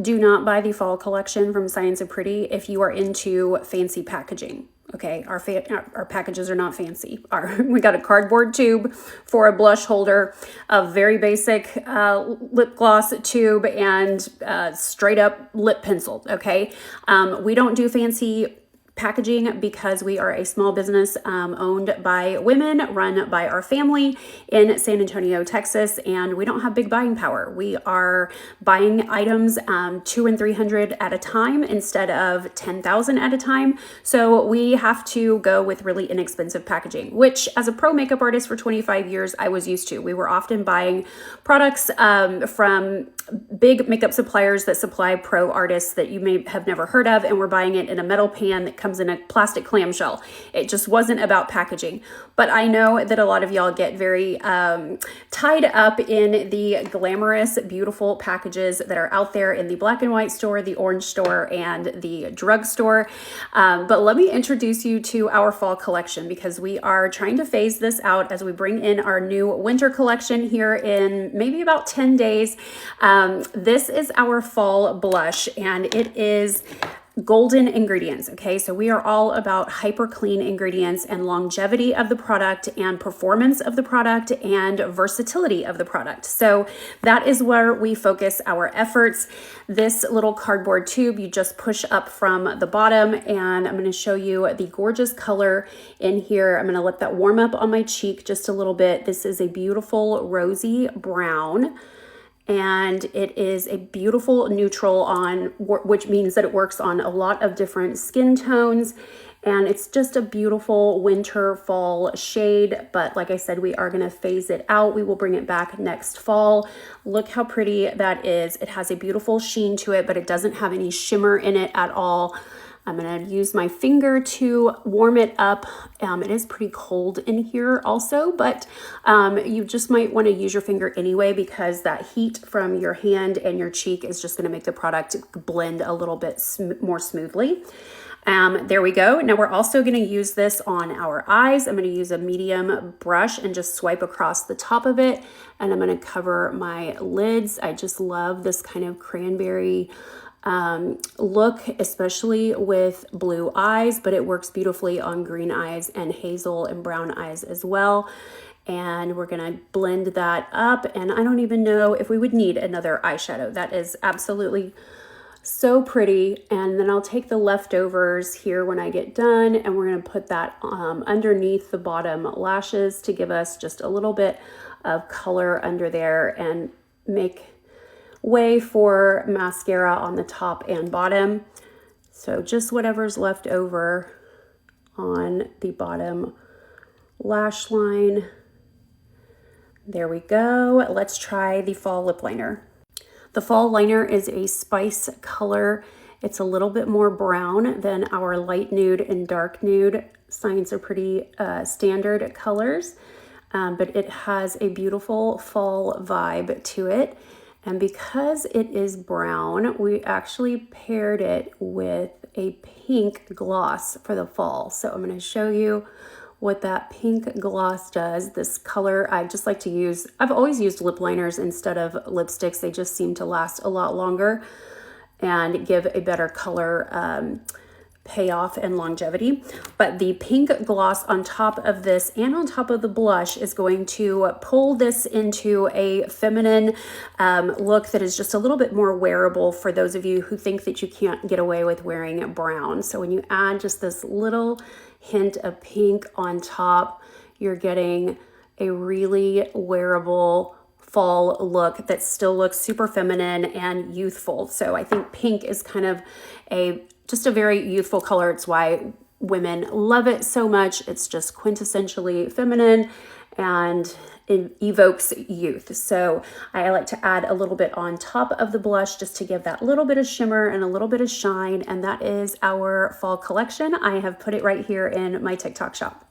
Do not buy the fall collection from Science of Pretty if you are into fancy packaging. Okay, our packages are not fancy. We got a cardboard tube for a blush holder, a very basic lip gloss tube, and straight up lip pencil. Okay, we don't do fancy packaging because we are a small business owned by women, run by our family in San Antonio, Texas, and we don't have big buying power. We are buying items 200 and 300 at a time instead of 10,000 at a time. So we have to go with really inexpensive packaging, which as a pro makeup artist for 25 years, I was used to. We were often buying products from big makeup suppliers that supply pro artists that you may have never heard of, and we're buying it in a metal pan that comes in a plastic clamshell. It just wasn't about packaging. But I know that a lot of y'all get very tied up in the glamorous, beautiful packages that are out there in the black and white store, the orange store, and the drugstore. But let me introduce you to our fall collection, because we are trying to phase this out as we bring in our new winter collection here in maybe about 10 days. This is our fall blush, and it is golden ingredients. Okay, so we are all about hyper clean ingredients and longevity of the product and performance of the product and versatility of the product. So that is where we focus our efforts. This little cardboard tube you just push up from the bottom, and I'm going to show you the gorgeous color in here. I'm going to let that warm up on my cheek just a little bit. This is a beautiful rosy brown, and it is a beautiful neutral on, which means that it works on a lot of different skin tones, and it's just a beautiful winter fall shade. But like I said, we are going to phase it out. We will bring it back next fall. Look how pretty that is. It has a beautiful sheen to it, but it doesn't have any shimmer in it at all. I'm going to use my finger to warm it up. It is pretty cold in here also, but you just might want to use your finger anyway, because that heat from your hand and your cheek is just going to make the product blend a little bit more smoothly. There we go. Now we're also going to use this on our eyes. I'm going to use a medium brush and just swipe across the top of it, and I'm going to cover my lids. I just love this kind of cranberry look, especially with blue eyes, but it works beautifully on green eyes and hazel and brown eyes as well. And we're gonna blend that up, and I don't even know if we would need another eyeshadow. That is absolutely so pretty. And then I'll take the leftovers here when I get done, and we're gonna put that underneath the bottom lashes to give us just a little bit of color under there and make way for mascara on the top and bottom. So just whatever's left over on the bottom lash line. There we go. Let's try the fall lip liner. The fall liner is a spice color. It's a little bit more brown than our light nude and dark nude Science of Pretty standard colors, but it has a beautiful fall vibe to it. And because it is brown, we actually paired it with a pink gloss for the fall. So I'm going to show you what that pink gloss does. This color, I just like to use, I've always used lip liners instead of lipsticks. They just seem to last a lot longer and give a better color payoff and longevity. But the pink gloss on top of this and on top of the blush is going to pull this into a feminine look that is just a little bit more wearable for those of you who think that you can't get away with wearing brown. So when you add just this little hint of pink on top, you're getting a really wearable fall look that still looks super feminine and youthful. So I think pink is kind of just a very youthful color. It's why women love it so much. It's just quintessentially feminine and it evokes youth. So I like to add a little bit on top of the blush just to give that little bit of shimmer and a little bit of shine. And that is our fall collection. I have put it right here in my TikTok shop.